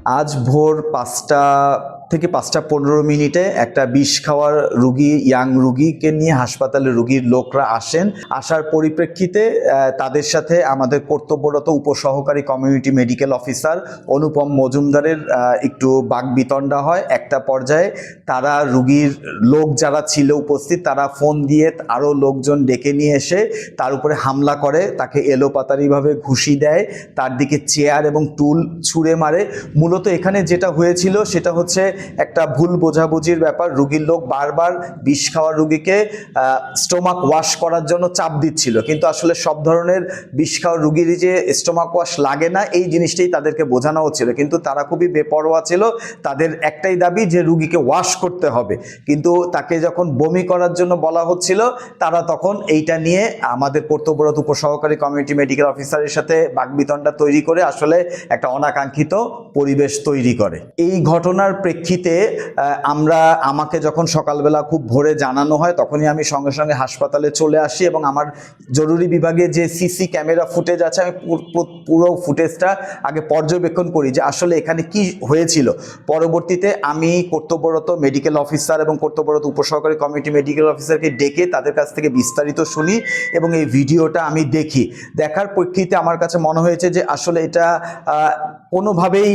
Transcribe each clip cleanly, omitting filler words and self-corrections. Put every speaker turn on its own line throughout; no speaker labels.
আজ ভোর ৫টা থেকে ৫টা ১৫ মিনিটে একটা বিষ খাওয়ার রুগী, ইয়াং রুগীকে নিয়ে হাসপাতালে রুগীর লোকরা আসেন। আসার পরিপ্রেক্ষিতে তাদের সাথে আমাদের কর্তব্যরত উপসহকারী কমিউনিটি মেডিকেল অফিসার অনুপম মজুমদারের একটু বাকবিতণ্ডা হয়। একটা পর্যায়ে তারা রুগীর লোক যারা ছিল উপস্থিত, তারা ফোন দিয়ে আরও লোকজন ডেকে নিয়ে এসে তার উপরে হামলা করে, তাকে এলোপাতাড়িভাবে ঘুষি দেয়, তার দিকে চেয়ার এবং টুল ছুঁড়ে মারে। মূলত এখানে যেটা হয়েছিল সেটা হচ্ছে একটা ভুল বোঝাবুঝির ব্যাপার। রুগীর লোক বারবার বিষ খাওয়া রুগীকে স্টোমাক ওয়াশ করার জন্য চাপ দিচ্ছিল, কিন্তু আসলে সব ধরনের বিষ খাওয়া রুগীর যে স্টোমাক ওয়াশ লাগে না এই জিনিসটাই তাদেরকে বোঝানো হচ্ছিল, কিন্তু তারা খুবই বেপরোয়া ছিল। তাদের একটাই দাবি যে রুগীকে ওয়াশ করতে হবে, কিন্তু তাকে যখন বমি করার জন্য বলা হচ্ছিল তারা তখন এইটা নিয়ে আমাদের কর্তব্যরত উপসহকারী কমিউনিটি মেডিকেল অফিসারের সাথে বাকবিতণ্ডা তৈরি করে আসলে একটা অনাকাঙ্ক্ষিত পরিবেশ তৈরি করে। এই ঘটনার প্রেক্ষিতে আমাকে যখন সকালবেলা খুব ভোরে জানানো হয় তখনই আমি সঙ্গে সঙ্গে হাসপাতালে চলে আসি এবং আমার জরুরি বিভাগে যে সিসি ক্যামেরা ফুটেজ আছে আমি পুরো ফুটেজটা আগে পর্যবেক্ষণ করি যে আসলে এখানে কি হয়েছিল। পরবর্তীতে আমি কর্তব্যরত মেডিকেল অফিসার এবং কর্তব্যরত উপসহকারী কমিউনিটি মেডিকেল অফিসারকে ডেকে তাদের কাছ থেকে বিস্তারিত শুনি এবং এই ভিডিওটা আমি দেখি। দেখার প্রেক্ষিতে আমার কাছে মনে হয়েছে যে আসলে এটা কোনোভাবেই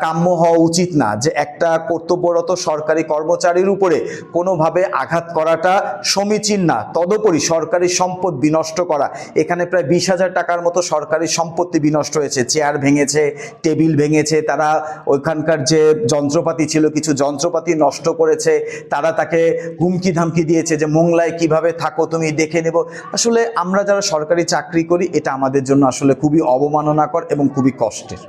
কাম্য হওয়া উচিত না, যে একটা কর্তব্যরত সরকারি কর্মচারীর উপরে কোনোভাবে আঘাত করাটা সমীচীন না। তদুপরি সরকারি সম্পদ বিনষ্ট করা, এখানে প্রায় ২০,০০০ টাকার মতো সরকারি সম্পত্তি বিনষ্ট হয়েছে। চেয়ার ভেঙেছে, টেবিল ভেঙেছে, তারা ওইখানকার যে যন্ত্রপাতি ছিল কিছু যন্ত্রপাতি নষ্ট করেছে, তারা তাকে হুমকি ধামকি দিয়েছে যে মোংলায় কিভাবে থাকো তুমি দেখে নেব। আসলে আমরা যারা সরকারি চাকরি করি এটা আমাদের জন্য আসলে খুবই অবমাননাকর এবং খুবই কষ্টের।